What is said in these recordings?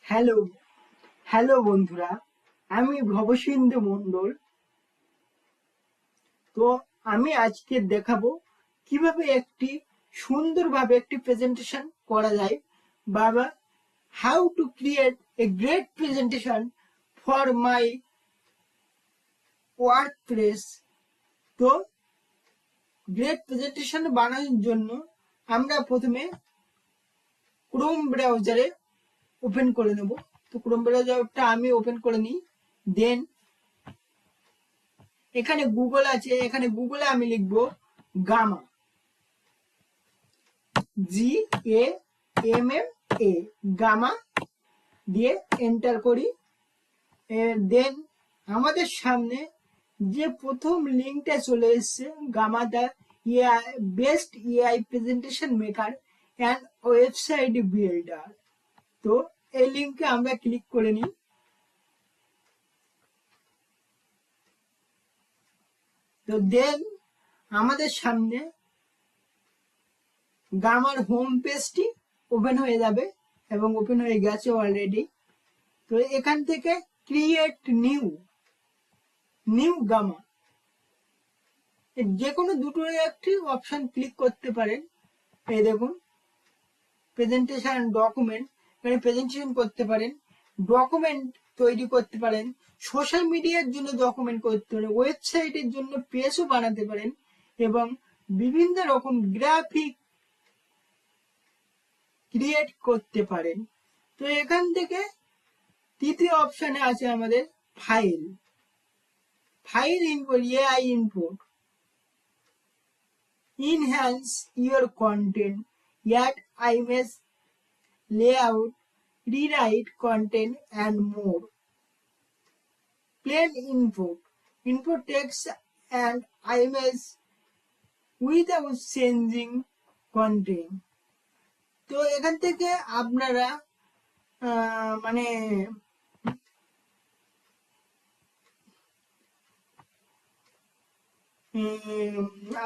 Hello hello বন্ধুরা, আমি ভবসিন্ধু মণ্ডল। তো আমি আজকে দেখাবো কিভাবে একটি সুন্দরভাবে একটি প্রেজেন্টেশন করা যায়, বাবা how to create a great presentation for my work place. তো গ্রেট প্রেজেন্টেশন বানানোর জন্য আমরা প্রথমে ক্রোম ব্রাউজারে ওপেন করে নেব। তো ক্রোম ব্রাউজারটা আমি ওপেন করে নিই। দেন এখানে গুগল আছে, এখানে গুগলে আমি লিখব গামা, GAMMA, গামা দিয়ে এন্টার করি। দেন আমাদের সামনে যে প্রথম লিঙ্কটা চলে এসছে, Gamma the best AI presentation maker and website builder. তো এই লিঙ্কে আমরা ক্লিক করে নিই। তো দেন আমাদের সামনে গামার হোম পেজটি ওপেন হয়ে যাবে এবং ওপেন হয়ে গেছে অলরেডি। তো এখান থেকে ক্রিয়েট নিউ গামা, যে কোনো দুটো একটি অপশন ক্লিক করতে পারেন। এই দেখুন প্রেজেন্টেশন ডকুমেন্ট, এখানে প্রেজেন্টেশন করতে পারেন, ডকুমেন্ট তৈরি করতে পারেন, সোশ্যাল মিডিয়ার জন্য ডকুমেন্ট করতে পারেন, ওয়েবসাইটের জন্য পেজও বানাতে পারেন এবং বিভিন্ন রকম গ্রাফিক ক্রিয়েট করতে পারেন। তো এখান থেকে তৃতীয় অপশনে আছে আমাদের file input, AI input, enhance your content, add image, layout, rewrite content and more. Plain input text and image without changing content. তো এখান থেকে আপনারা মানে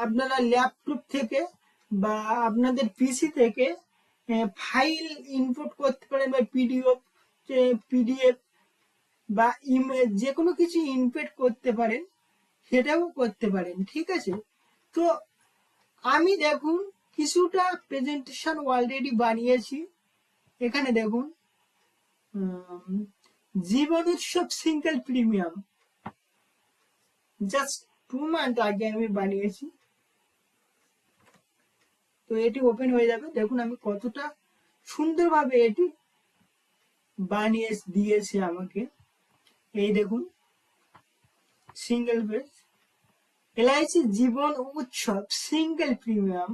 আপনারা ল্যাপটপ থেকে বা আপনাদের পিসি থেকে ফাইল ইনপুট করতে পারেন বা পিডিএফ বা ইমেজ, যে কোনো কিছু ইনপুট করতে পারেন, সেটাও করতে পারেন। ঠিক আছে, তো আমি দেখুন কিছুটা প্রেজেন্টেশন অলরেডি বানিয়েছি। এখানে দেখুন জীবন উৎসব সিঙ্গেল প্রিমিয়াম, জাস্ট 2 মান্থ আগে আমি বানিয়েছি। তো এটি ওপেন হয়ে যাবে। দেখুন আমি কতটা সুন্দরভাবে এটি বানিয়ে দিয়েছে আমাকে। এই দেখুন সিঙ্গেল পেজ, এলআইসি জীবন উৎসব সিঙ্গেল প্রিমিয়াম।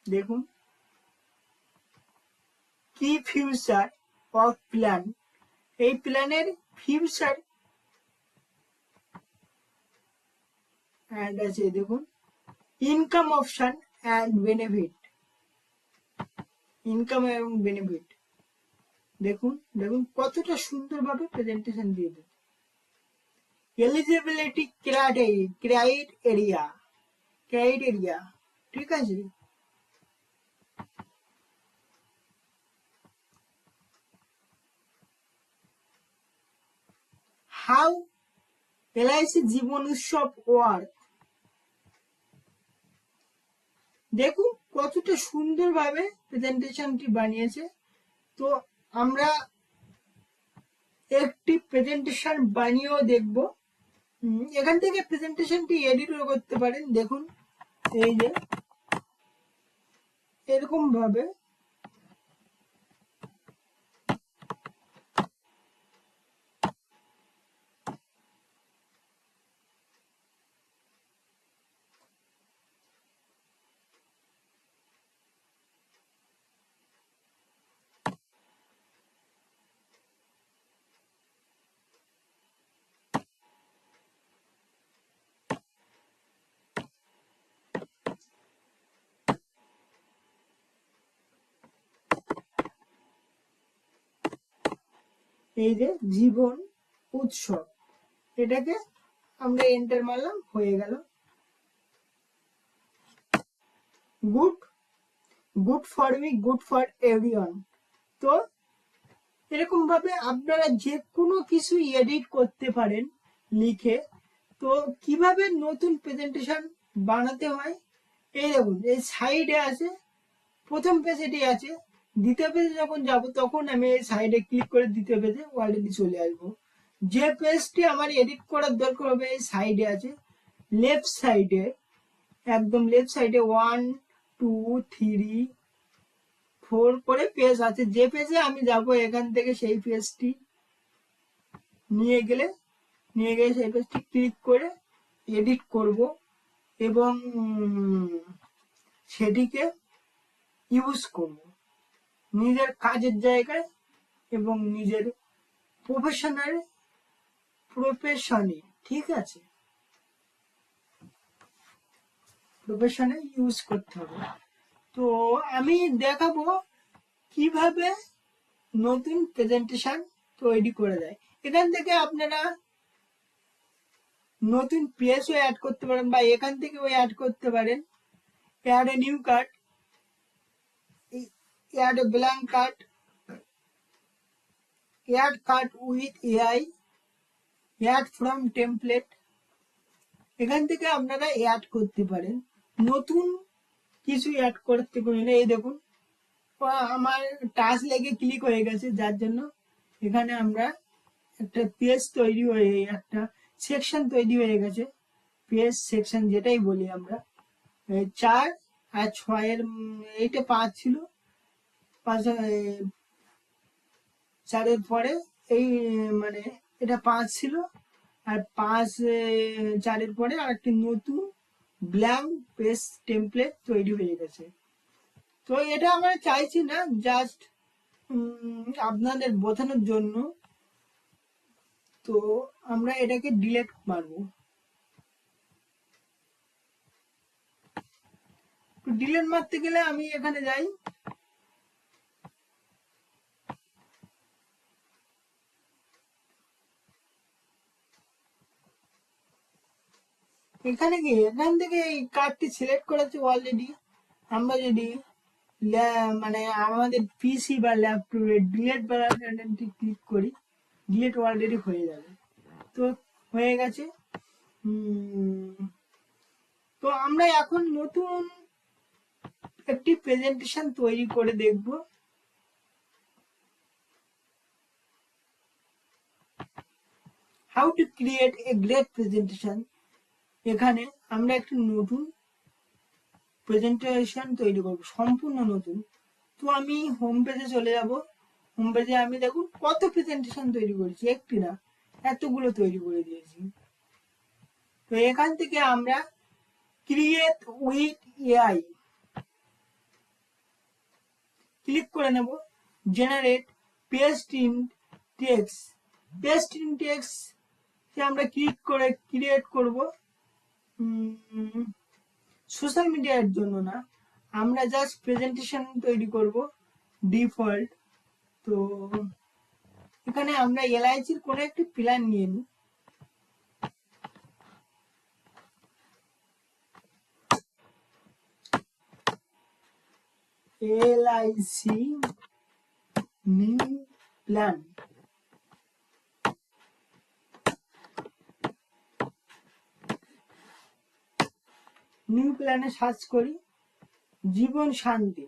দেখুন কি ফিউচার অফ প্ল্যান, এই প্ল্যানের ফিউচার অ্যান্ড আছে। দেখুন income option and benefit, income এবং বেনিফিট। দেখুন দেখুন কতটা সুন্দরভাবে প্রেজেন্টেশন দিয়ে দেবে। এলিজিবিলিটি ক্রাইটেরিয়া, ঠিক আছে। হাউ এলআইসি জীবন উৎসব ওয়ার্ক, দেখুন কতটা সুন্দরভাবে প্রেজেন্টেশনটি বানিয়েছে। তো আমরা একটি প্রেজেন্টেশন বানিয়েও দেখব। এখান থেকে প্রেজেন্টেশনটি এডিটও করতে পারেন। দেখুন এই যে এরকম ভাবে এই যে জীবন উৎসব, এটাকে আমরা এন্টার মারলাম, হয়ে গেল। Good. Good for me, good for everyone. তো এরকম ভাবে আপনারা যে কোনো কিছু এডিট করতে পারেন লিখে। তো কিভাবে নতুন প্রেজেন্টেশন বানাতে হয়, এই দেখুন এই সাইডে আছে, প্রথম পেজ এটি আছে, দ্বিতীয় পেজে যখন যাব তখন আমি এই সাইডে ক্লিক করে দ্বিতীয় পেজে অলরেডি চলে আসবো। যে পেজটি আমার এডিট করার দরকার হবে এই সাইডে আছে, লেফট সাইডে, একদম লেফট সাইডে 1 2 3 4 করে পেজ আছে। যে পেজে আমি যাব এখান থেকে সেই পেজটি নিয়ে গেলে সেই পেজটি ক্লিক করে এডিট করব এবং সেটিকে ইউজ করব নিজের কাজের জায়গায় এবং নিজের প্রফেশনে, ঠিক আছে, প্রফেশনে ইউজ করতে হবে। তো আমি দেখাবো কিভাবে নতুন প্রেজেন্টেশন তৈরি করে দেয়। এখান থেকে আপনারা নতুন পেজও অ্যাড করতে পারেন বা এখান থেকেও অ্যাড করতে পারেন। Add a new card, add a blank card, add card with AI, add from template, এখান থেকে আপনারা অ্যাড করতে পারেন নতুন কিছু অ্যাড করতে পারেন। এই দেখুন আমার টাচ লেগে ক্লিক হয়ে গেছে, যার জন্য এখানে আমরা একটা পেজ তৈরি হয়ে, একটা সেকশন তৈরি হয়ে গেছে, পেজ সেকশন যেটাই বলি আমরা। 4 আর 6 এইটা 5 ছিল, 4 পরে এই মানে এটা 5 ছিল, আর 5 4 পরে আর একটি নতুন ব্ল্যাঙ্ক পেজ টেমপ্লেট তৈরি হয়ে গেছে। তো এটা আমরা চাইছি না, জাস্ট আপনাদের বোঝানোর জন্য। তো আমরা এটাকে ডিলিট মারবো। ডিলিট মারতে গেলে আমি এখানে যাই, এখানে গিয়ে এখান থেকে এই কার্ডটি সিলেক্ট করেছি অলরেডি। আমরা যদি মানে আমাদের পিসি বা ল্যাপটপে ডিলিট বাটনটি ক্লিক করি, ডিলিট অলরেডি হয়ে যাবে। তো হয়ে গেছে। তো আমরা এখন নতুন একটি প্রেজেন্টেশন তৈরি করে দেখব। How to create a great presentation. এখানে আমরা একটি নতুন প্রেজেন্টেশন তৈরি করব, সম্পূর্ণ নতুন। তো আমি হোম পেজে চলে যাব। হোম পেজে আমি দেখুন কত প্রেজেন্টেশন তৈরি করেছি, একটি না এতগুলো তৈরি করে দিয়েছি। তো এখান থেকে আমরা ক্রিয়েট উইথ এআই ক্লিক করে নেব, generate paste in text. Paste in text আমরা ক্লিক করে ক্রিয়েট করব। সোশ্যাল মিডিয়ার জন্য না, আমরা জাস্ট প্রেজেন্টেশন তৈরি করব ডিফল্ট। তো এখানে আমরা এলআইসির কোনো একটি প্ল্যান নিয়ে নিই। এলআইসি নিউ প্ল্যান, নিউ প্ল্যানে সার্চ করি জীবন শান্তি।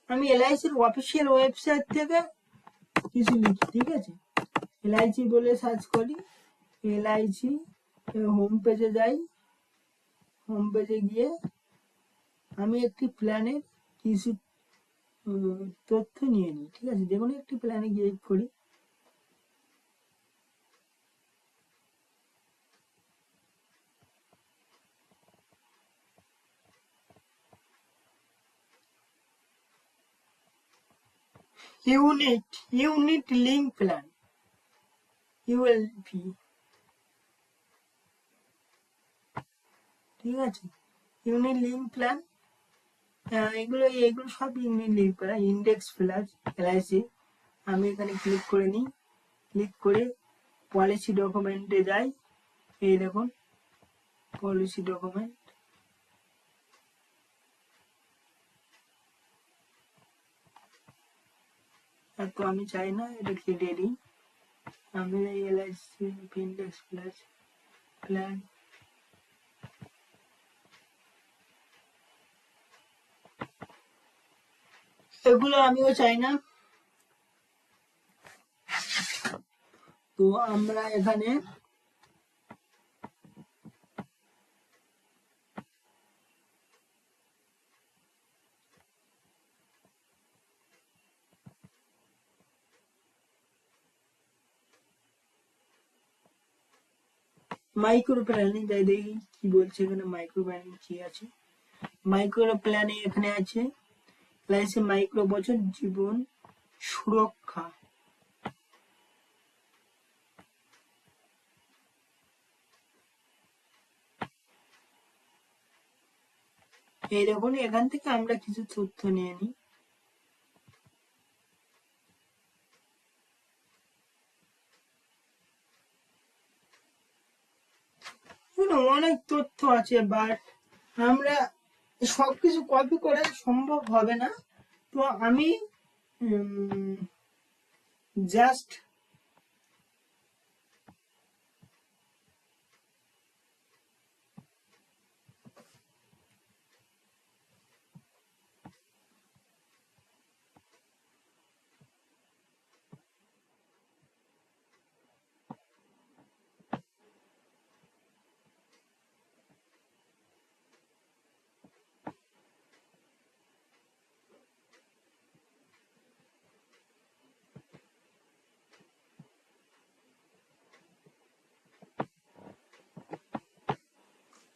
আমি এলআইসির অফিসিয়াল ওয়েবসাইট থেকে কিছু লিখি, ঠিক আছে, এলআইসি বলে সার্চ করি, এলআইসি হোম পেজে যাই, হোম পেজে গিয়ে আমি একটি প্ল্যানের কিছু তথ্য নিয়ে নিই, ঠিক আছে, যে কোনো একটি প্ল্যানে গিয়ে করি। ইউনিট লিঙ্ক প্ল্যান, ইউএলপি, ঠিক আছে, ইউনিট লিঙ্ক প্ল্যান। এগুলো এগুলো সব লিঙ্ক করা ইন্ডেক্স ফ্ল্যাশ এলআইসি। আমি এখানে ক্লিক করে নিই, ক্লিক করে পলিসি ডকুমেন্টে যাই। এই দেখুন পলিসি ডকুমেন্ট, তো আমি চাই না, এটা কেটে দিই। আমি এলআইসি ইন্ডেক্স ফ্ল্যাশ প্ল্যান, এগুলো আমিও চাই না। তো আমরা এখানে মাইক্রো প্ল্যানে যাই, দেখি কি বলছে এখানে। মাইক্রো প্ল্যানে কি আছে? মাইক্রো প্ল্যানে এখানে আছে এলআইসি মাইক্রো বছর জীবন সুরক্ষা। এই দেখুন, এখান থেকে আমরা কিছু তথ্য নিয়ে নিই। অনেক তথ্য আছে, বাট আমরা সবকিছু কপি করা সম্ভব হবে না। তো আমি জাস্ট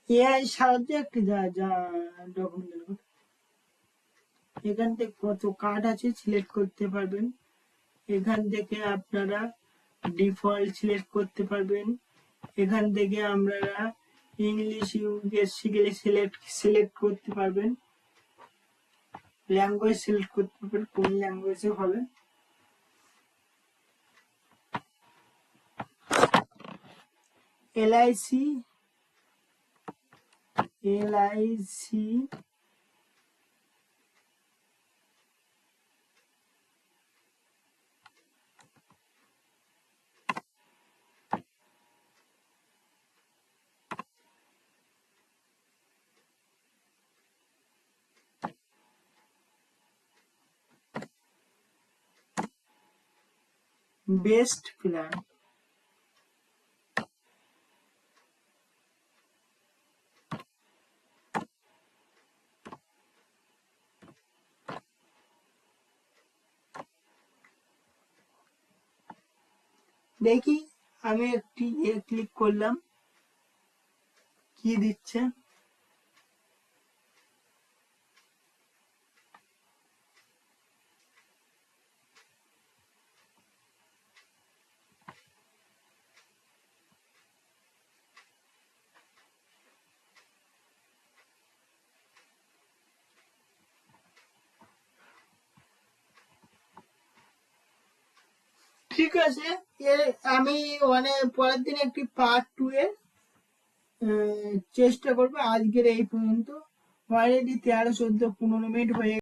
এআই সাহায্যে একটি যা যা ডকুমেন্ট, এখান থেকে কত কার্ড আছে সিলেক্ট করতে পারবেন। এখান থেকে আপনারা ডিফল্ট সিলেক্ট করতে পারবেন। এখান থেকে আপনারা ইংলিশ ইউএস শিখলে সিলেক্ট করতে পারবেন। ল্যাঙ্গুয়েজ সিলেক্ট করতে পারবেন, কোন ল্যাঙ্গুয়েজে হবে। LIC best plan. দেখি আমি একটি ক্লিক করলাম, কি দিচ্ছে। ঠিক আছে, আমি মানে পরের দিন একটি পার্ট 2 এর চেষ্টা করবো। আজকের এই পর্যন্ত। অলরেডি 13, 14, 15 মিনিট হয়ে